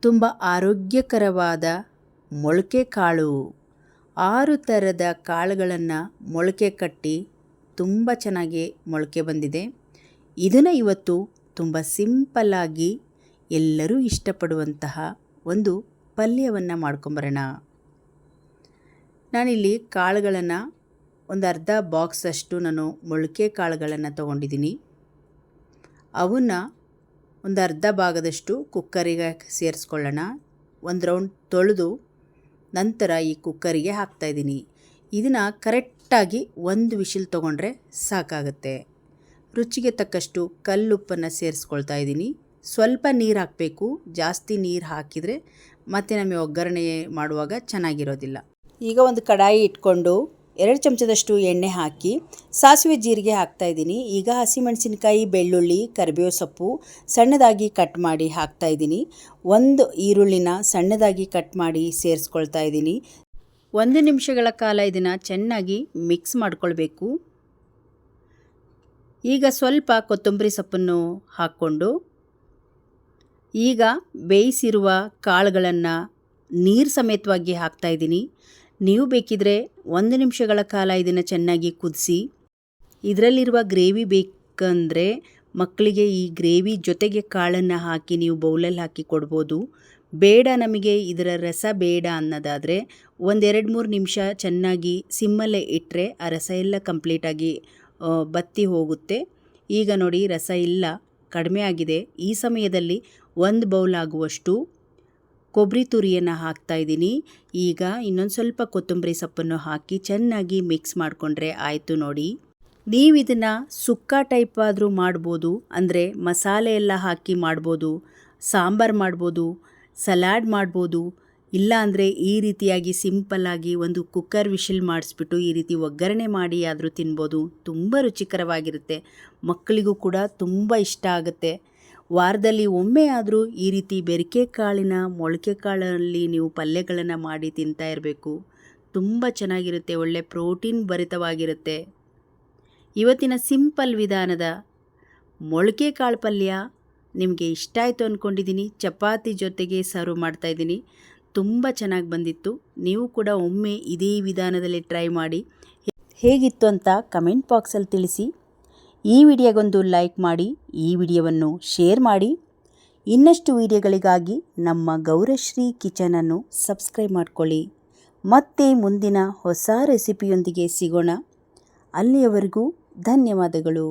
ತುಂಬ ಆರೋಗ್ಯಕರವಾದ ಮೊಳಕೆ ಕಾಳು. 6 ಥರದ ಕಾಳುಗಳನ್ನು ಮೊಳಕೆ ಕಟ್ಟಿ ತುಂಬ ಚೆನ್ನಾಗಿ ಮೊಳಕೆ ಬಂದಿದೆ. ಇದನ್ನು ಇವತ್ತು ತುಂಬ ಸಿಂಪಲ್ಲಾಗಿ ಎಲ್ಲರೂ ಇಷ್ಟಪಡುವಂತಹ ಒಂದು ಪಲ್ಯವನ್ನು ಮಾಡ್ಕೊಂಬರೋಣ. ನಾನಿಲ್ಲಿ ಕಾಳುಗಳನ್ನು ಒಂದು ಅರ್ಧ ಬಾಕ್ಸಷ್ಟು ನಾನು ಮೊಳಕೆ ಕಾಳುಗಳನ್ನು ತೊಗೊಂಡಿದ್ದೀನಿ. ಅವನ್ನು ಒಂದು ಅರ್ಧ ಭಾಗದಷ್ಟು ಕುಕ್ಕರಿಗೆ ಸೇರಿಸ್ಕೊಳ್ಳೋಣ. ಒಂದು ರೌಂಡ್ ತೊಳೆದು ನಂತರ ಈ ಕುಕ್ಕರಿಗೆ ಹಾಕ್ತಾಯಿದ್ದೀನಿ. ಇದನ್ನು ಕರೆಕ್ಟಾಗಿ 1 ವಿಷಿಲ್ ತೊಗೊಂಡ್ರೆ ಸಾಕಾಗುತ್ತೆ. ರುಚಿಗೆ ತಕ್ಕಷ್ಟು ಕಲ್ಲುಪ್ಪನ್ನು ಸೇರಿಸ್ಕೊಳ್ತಾ ಇದ್ದೀನಿ. ಸ್ವಲ್ಪ ನೀರು ಹಾಕಬೇಕು. ಜಾಸ್ತಿ ನೀರು ಹಾಕಿದರೆ ಮತ್ತೆ ನಮಗೆ ಒಗ್ಗರಣೆ ಮಾಡುವಾಗ ಚೆನ್ನಾಗಿರೋದಿಲ್ಲ. ಈಗ ಒಂದು ಕಡಾಯಿ ಇಟ್ಕೊಂಡು 2 ಚಮಚದಷ್ಟು ಎಣ್ಣೆ ಹಾಕಿ ಸಾಸಿವೆ ಜೀರಿಗೆ ಹಾಕ್ತಾಯಿದ್ದೀನಿ. ಈಗ ಹಸಿಮೆಣಸಿನಕಾಯಿ, ಬೆಳ್ಳುಳ್ಳಿ, ಕರಿಬೇವು ಸೊಪ್ಪು ಸಣ್ಣದಾಗಿ ಕಟ್ ಮಾಡಿ ಹಾಕ್ತಾಯಿದ್ದೀನಿ. 1 ಈರುಳ್ಳಿನ ಸಣ್ಣದಾಗಿ ಕಟ್ ಮಾಡಿ ಸೇರಿಸ್ಕೊಳ್ತಾ ಇದ್ದೀನಿ. 1 ನಿಮಿಷಗಳ ಕಾಲ ಇದನ್ನು ಚೆನ್ನಾಗಿ ಮಿಕ್ಸ್ ಮಾಡ್ಕೊಳ್ಬೇಕು. ಈಗ ಸ್ವಲ್ಪ ಕೊತ್ತಂಬರಿ ಸೊಪ್ಪನ್ನು ಹಾಕ್ಕೊಂಡು ಈಗ ಬೇಯಿಸಿರುವ ಕಾಳುಗಳನ್ನು ನೀರು ಸಮೇತವಾಗಿ ಹಾಕ್ತಾಯಿದ್ದೀನಿ. ನೀವು ಬೇಕಿದ್ರೆ 1 ನಿಮಿಷಗಳ ಕಾಲ ಇದನ್ನು ಚೆನ್ನಾಗಿ ಕುದಿಸಿ. ಇದರಲ್ಲಿರುವ ಗ್ರೇವಿ ಬೇಕಂದರೆ ಮಕ್ಕಳಿಗೆ ಈ ಗ್ರೇವಿ ಜೊತೆಗೆ ಕಾಳನ್ನು ಹಾಕಿ ನೀವು ಬೌಲಲ್ಲಿ ಹಾಕಿ ಕೊಡ್ಬೋದು. ಬೇಡ ನಮಗೆ ಇದರ ರಸ ಬೇಡ ಅನ್ನೋದಾದರೆ 1-2-3 ನಿಮಿಷ ಚೆನ್ನಾಗಿ ಸಿಮ್ಮಲ್ಲೇ ಇಟ್ಟರೆ ಆ ರಸ ಎಲ್ಲ ಕಂಪ್ಲೀಟಾಗಿ ಬತ್ತಿ ಹೋಗುತ್ತೆ. ಈಗ ನೋಡಿ ರಸ ಇಲ್ಲ, ಕಡಿಮೆ ಆಗಿದೆ. ಈ ಸಮಯದಲ್ಲಿ 1 ಬೌಲ್ ಆಗುವಷ್ಟು ಕೊಬ್ಬರಿ ತುರಿಯನ್ನು ಹಾಕ್ತಾಯಿದ್ದೀನಿ. ಈಗ ಇನ್ನೊಂದು ಸ್ವಲ್ಪ ಕೊತ್ತಂಬರಿ ಸೊಪ್ಪನ್ನು ಹಾಕಿ ಚೆನ್ನಾಗಿ ಮಿಕ್ಸ್ ಮಾಡಿಕೊಂಡ್ರೆ ಆಯಿತು ನೋಡಿ. ನೀವು ಇದನ್ನು ಸುಕ್ಕ ಟೈಪ್ ಆದರೂ ಮಾಡ್ಬೋದು, ಅಂದರೆ ಮಸಾಲೆ ಎಲ್ಲ ಹಾಕಿ ಮಾಡ್ಬೋದು, ಸಾಂಬಾರು ಮಾಡ್ಬೋದು, ಸಲಾಡ್ ಮಾಡ್ಬೋದು. ಇಲ್ಲ ಅಂದರೆ ಈ ರೀತಿಯಾಗಿ ಸಿಂಪಲ್ಲಾಗಿ ಒಂದು ಕುಕ್ಕರ್ ವಿಷಿಲ್ ಮಾಡಿಸ್ಬಿಟ್ಟು ಈ ರೀತಿ ಒಗ್ಗರಣೆ ಮಾಡಿ ಆದರೂ ತಿನ್ಬೋದು. ತುಂಬ ರುಚಿಕರವಾಗಿರುತ್ತೆ. ಮಕ್ಕಳಿಗೂ ಕೂಡ ತುಂಬ ಇಷ್ಟ ಆಗುತ್ತೆ. ವಾರದಲ್ಲಿ ಒಮ್ಮೆ ಆದರೂ ಈ ರೀತಿ ಬೆರಿಕೆ ಕಾಳಿನ ಮೊಳಕೆ ಕಾಳಲ್ಲಿ ನೀವು ಪಲ್ಯಗಳನ್ನು ಮಾಡಿ ತಿಂತಾ ಇರಬೇಕು. ತುಂಬ ಚೆನ್ನಾಗಿರುತ್ತೆ. ಒಳ್ಳೆ ಪ್ರೋಟೀನ್ ಭರಿತವಾಗಿರುತ್ತೆ. ಇವತ್ತಿನ ಸಿಂಪಲ್ ವಿಧಾನದ ಮೊಳಕೆ ಕಾಳು ಪಲ್ಯ ನಿಮಗೆ ಇಷ್ಟ ಆಯಿತು ಅಂದ್ಕೊಂಡಿದ್ದೀನಿ. ಚಪಾತಿ ಜೊತೆಗೆ ಸರ್ವ್ ಮಾಡ್ತಾಯಿದ್ದೀನಿ. ತುಂಬ ಚೆನ್ನಾಗಿ ಬಂದಿತ್ತು. ನೀವು ಕೂಡ ಒಮ್ಮೆ ಇದೇ ವಿಧಾನದಲ್ಲಿ ಟ್ರೈ ಮಾಡಿ ಹೇಗಿತ್ತು ಅಂತ ಕಮೆಂಟ್ ಬಾಕ್ಸಲ್ಲಿ ತಿಳಿಸಿ. ಈ ವಿಡಿಯೋಗೊಂದು ಲೈಕ್ ಮಾಡಿ, ಈ ವಿಡಿಯೋವನ್ನು ಶೇರ್ ಮಾಡಿ. ಇನ್ನಷ್ಟು ವಿಡಿಯೋಗಳಿಗಾಗಿ ನಮ್ಮ ಗೌರಶ್ರೀ ಕಿಚನನ್ನು ಸಬ್ಸ್ಕ್ರೈಬ್ ಮಾಡಿಕೊಳ್ಳಿ. ಮತ್ತೆ ಮುಂದಿನ ಹೊಸ ರೆಸಿಪಿಯೊಂದಿಗೆ ಸಿಗೋಣ. ಅಲ್ಲಿಯವರೆಗೂ ಧನ್ಯವಾದಗಳು.